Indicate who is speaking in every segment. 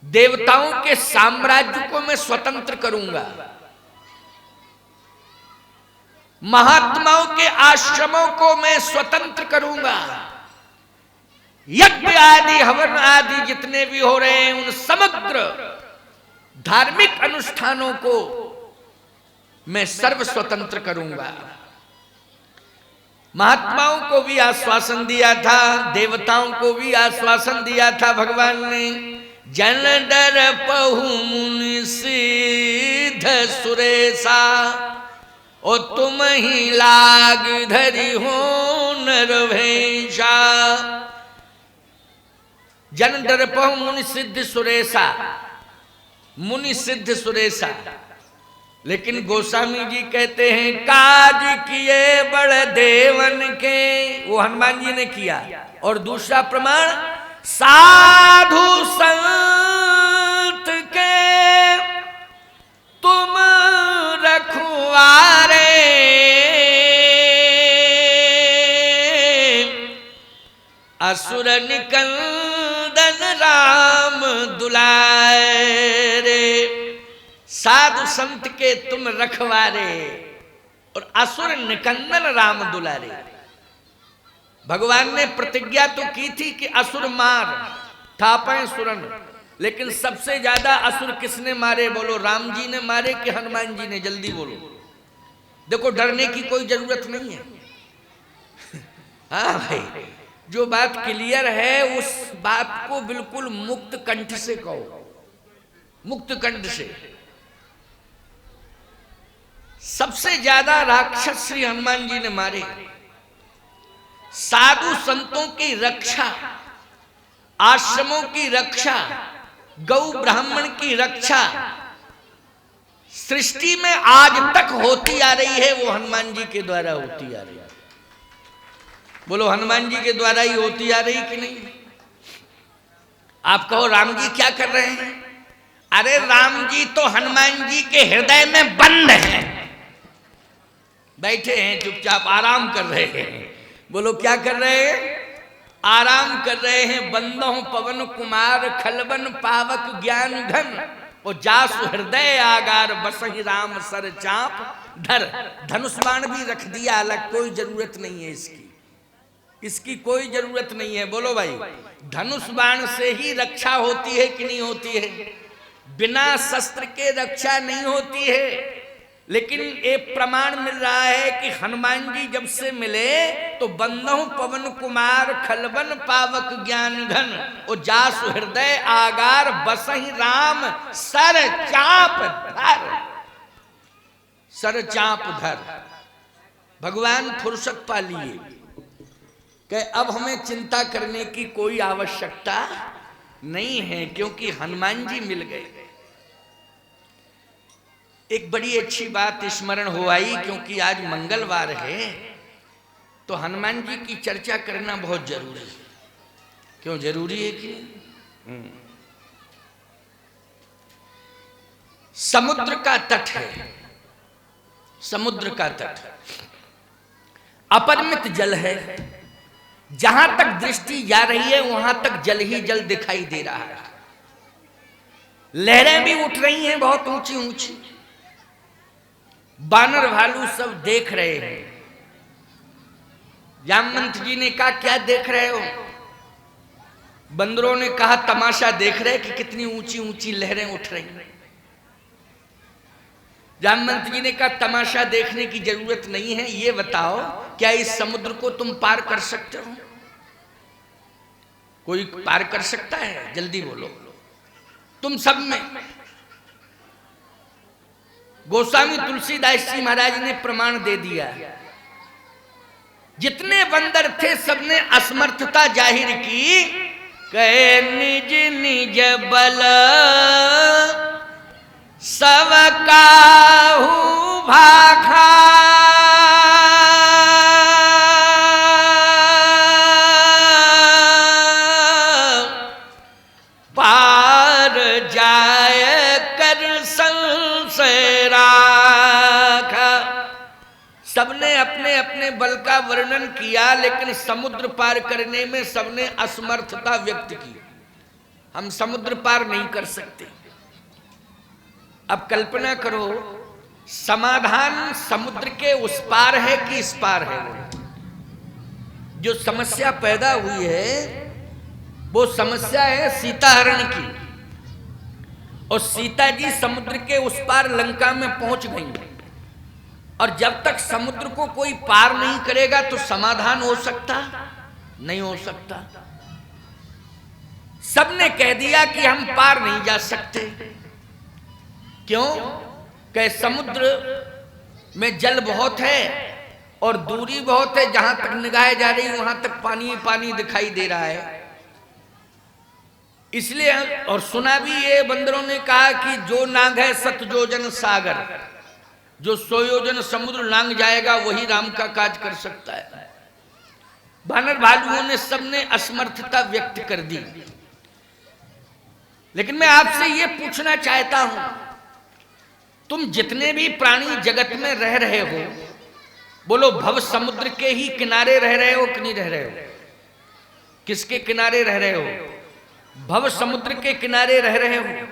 Speaker 1: देवताओं के साम्राज्य को मैं स्वतंत्र करूंगा, महात्माओं के आश्रमों को मैं स्वतंत्र करूंगा, यज्ञ आदि हवन आदि जितने भी हो रहे हैं उन समग्र धार्मिक अनुष्ठानों को मैं सर्व स्वतंत्र करूंगा। महात्माओं को भी आश्वासन दिया था, देवताओं को भी आश्वासन दिया था भगवान ने। जन डर पहु मुनि सिद्ध सुरेशा, और तुम ही लाग धरी हो नरभेशा। जन डर पहु मुनि सिद्ध सुरेशा, मुनि सिद्ध सुरेशा। लेकिन गोस्वामी जी कहते हैं काज किए बड़ देवन के, वो हनुमान जी ने किया। और दूसरा प्रमाण साधु संत के तुम रखवारे, असुर निकंदन राम दुलारे। साधु संत के तुम रखवारे और असुर निकंदन राम दुलारे। भगवान ने प्रतिज्ञा तो की थी कि असुर मार थापे सुरन, लेकिन सबसे ज्यादा असुर किसने मारे बोलो? राम जी ने मारे कि हनुमान जी ने? जल्दी बोलो। देखो डरने की कोई जरूरत नहीं है। हाँ भाई, जो बात क्लियर है उस बात को बिल्कुल मुक्त कंठ से कहो, मुक्त कंठ से। सबसे ज्यादा राक्षस श्री हनुमान जी ने मारे। साधु संतों की रक्षा, आश्रमों की रक्षा, गौ ब्राह्मण की रक्षा सृष्टि में आज तक होती आ रही है, वो हनुमान जी के द्वारा होती आ रही है। बोलो हनुमान जी के द्वारा ही होती आ रही कि नहीं? आप कहो राम जी क्या कर रहे हैं? अरे राम जी तो हनुमान जी के हृदय में बंद हैं, बैठे हैं चुपचाप आराम कर रहे हैं। बोलो क्या कर रहे हैं? आराम कर रहे हैं। बंदों पवन कुमार खलबन पावक ज्ञान घन, और जासु हृदय आगार बसहि राम सर चाप धर। धनुष बाण भी रख दिया अलग, कोई जरूरत नहीं है इसकी, इसकी कोई जरूरत नहीं है। बोलो भाई, धनुष बाण से ही रक्षा होती है कि नहीं होती है? बिना शस्त्र के रक्षा नहीं होती है। लेकिन एक प्रमाण मिल रहा है कि हनुमान जी जब से मिले तो बंदहु पवन कुमार खलबन पावक ज्ञान घन, और जासु हृदय आगार बसहि राम सर चाप धर। सर चाप धर। भगवान फुर्सत पा लिए कि अब हमें चिंता करने की कोई आवश्यकता नहीं है, क्योंकि हनुमान जी मिल गए। एक बड़ी अच्छी बात स्मरण हो आई, क्योंकि आज मंगलवार है तो हनुमान जी की चर्चा करना बहुत जरूरी है। क्यों जरूरी है कि समुद्र का तट है, समुद्र का तट अपरिमित जल है। जहां तक दृष्टि जा रही है वहां तक जल ही जल दिखाई दे रहा है। लहरें भी उठ रही हैं बहुत ऊंची ऊंची, बानर भालू सब देख रहे हैं। जामवंत जी ने कहा क्या देख रहे हो? बंदरों ने कहा तमाशा देख रहे कि कितनी ऊंची ऊंची लहरें उठ रही हैं। जामवंत जी ने कहा तमाशा देखने की जरूरत नहीं है, ये बताओ क्या इस समुद्र को तुम पार कर सकते हो? कोई पार कर सकता है? जल्दी बोलो। तुम सब में गोस्वामी तुलसीदास जी महाराज ने प्रमाण दे दिया। जितने बंदर थे सबने असमर्थता जाहिर की, कहे निज निज बल सब काहू भाखा, पार जाय कर संशय राखा। सबने अपने अपने बल का वर्णन किया, लेकिन समुद्र पार करने में सबने असमर्थता व्यक्त की। हम समुद्र पार नहीं कर सकते। अब कल्पना करो, समाधान समुद्र के उस पार है कि इस पार है? जो समस्या पैदा हुई है वो समस्या है सीताहरण की, और सीता जी समुद्र के उस पार लंका में पहुंच गई। और जब तक समुद्र को कोई पार नहीं करेगा तो समाधान हो सकता नहीं हो सकता। सबने कह दिया कि हम पार नहीं जा सकते। क्यों? कि समुद्र में जल बहुत है और दूरी बहुत है, जहां तक निगाह जा रही वहां तक पानी पानी दिखाई दे रहा है। इसलिए, और सुना भी ये बंदरों ने कहा कि जो नाग है सत योजन सागर, जो 100 योजन समुद्र लांग जाएगा वही राम का काज कर सकता है। बानर भालुओं ने सबने असमर्थता व्यक्त कर दी। लेकिन मैं आपसे ये पूछना चाहता हूं, तुम जितने भी प्राणी जगत में रह रहे हो, बोलो भव समुद्र के ही किनारे रह रहे हो कि नहीं रह रहे हो? किसके किनारे रह रहे हो? भव समुद्र के किनारे रह रहे हो।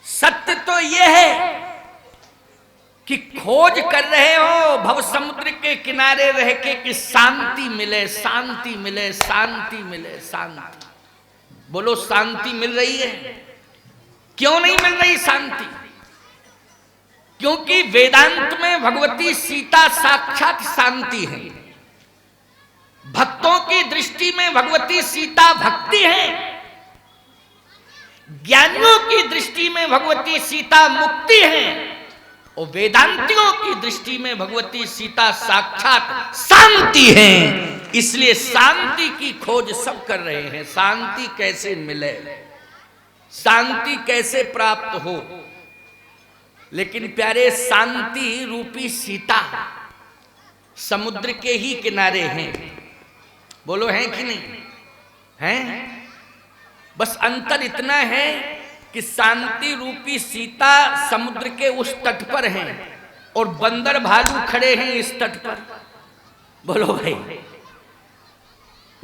Speaker 1: सत्य तो यह है कि खोज कर रहे हो भव समुद्र के किनारे रह के कि शांति मिले, शांति मिले, शांति मिले, शांति। बोलो शांति मिल रही है? क्यों नहीं मिल रही शांति? क्योंकि वेदांत में भगवती सीता साक्षात शांति है। भक्तों की दृष्टि में भगवती सीता भक्ति है। ज्ञानियों की दृष्टि में भगवती सीता मुक्ति है, और वेदांतियों की दृष्टि में भगवती सीता साक्षात शांति है। इसलिए शांति की खोज सब कर रहे हैं। शांति कैसे मिले, शांति कैसे प्राप्त हो। लेकिन प्यारे, शांति रूपी सीता समुद्र के ही किनारे हैं। बोलो हैं कि नहीं हैं? बस अंतर इतना है कि शांति रूपी सीता समुद्र के उस तट पर हैं और बंदर भालू खड़े हैं इस तट पर। बोलो भाई,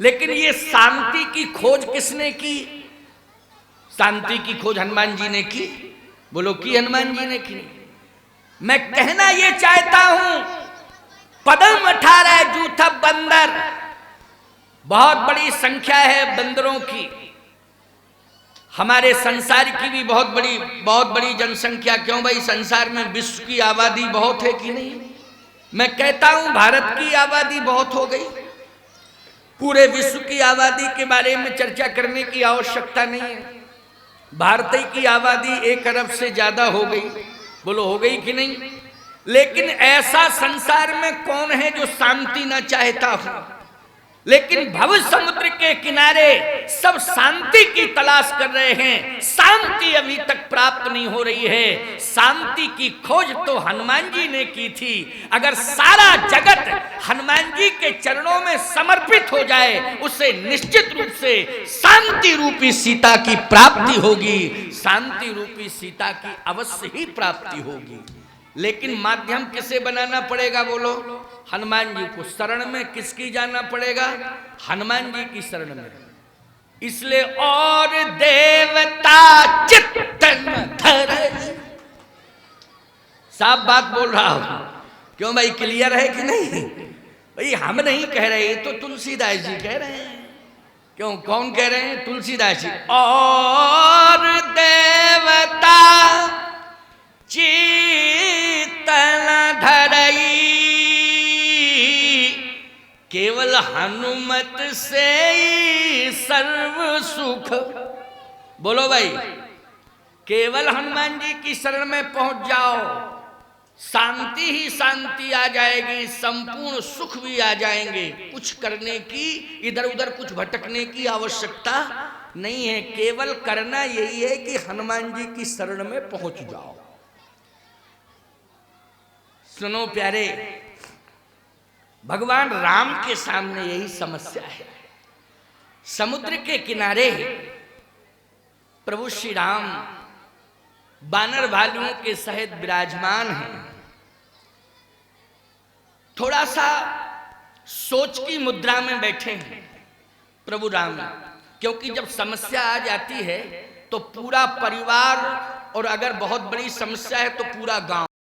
Speaker 1: लेकिन ये शांति की खोज किसने की? शांति की खोज हनुमान जी ने की। बोलो की हनुमान जी ने की? मैं कहना ये चाहता हूं, पदम 18 जूथा बंदर, बहुत बड़ी संख्या है बंदरों की। हमारे संसार की भी बहुत बड़ी जनसंख्या। क्यों भाई? संसार में विश्व की आबादी बहुत है कि नहीं? मैं कहता हूं भारत की आबादी बहुत हो गई। पूरे विश्व की आबादी के बारे में चर्चा करने की आवश्यकता नहीं है। भारत की आबादी 1 अरब से ज्यादा हो गई। बोलो हो गई कि नहीं? लेकिन ऐसा संसार में कौन है जो शांति ना चाहता हो? लेकिन भव समुद्र के किनारे सब शांति की तलाश कर रहे हैं। शांति अभी तक प्राप्त नहीं हो रही है। शांति की खोज तो हनुमान जी ने की थी। अगर सारा जगत हनुमान जी के चरणों में समर्पित हो जाए, उससे निश्चित रूप से शांति रूपी सीता की प्राप्ति होगी। शांति रूपी सीता की अवश्य ही प्राप्ति होगी। लेकिन माध्यम किसे बनाना पड़ेगा? बोलो हनुमान जी को। शरण में किसकी जाना पड़ेगा? हनुमान जी की शरण में। इसलिए और देवता चित्तन धरे, साफ बात बोल रहा हूं। क्यों भाई, क्लियर है कि नहीं? भाई हम नहीं कह रहे, तो तुलसीदास जी कह रहे हैं। क्यों, कौन कह रहे हैं? तुलसीदास जी। और देवता चेतन धरई, केवल हनुमत से सर्व सुख। बोलो भाई, केवल हनुमान जी की शरण में पहुंच जाओ, शांति ही शांति आ जाएगी, संपूर्ण सुख भी आ जाएंगे। कुछ करने की, इधर उधर कुछ भटकने की आवश्यकता नहीं है। केवल करना यही है कि हनुमान जी की शरण में पहुंच जाओ। सुनो प्यारे, भगवान राम के सामने यही समस्या है। समुद्र के किनारे प्रभु श्री राम बानर भालुओं के सहित विराजमान हैं। थोड़ा सा सोच की मुद्रा में बैठे हैं प्रभु राम क्योंकि जब समस्या आ जाती है तो पूरा परिवार, और अगर बहुत बड़ी समस्या है तो पूरा गांव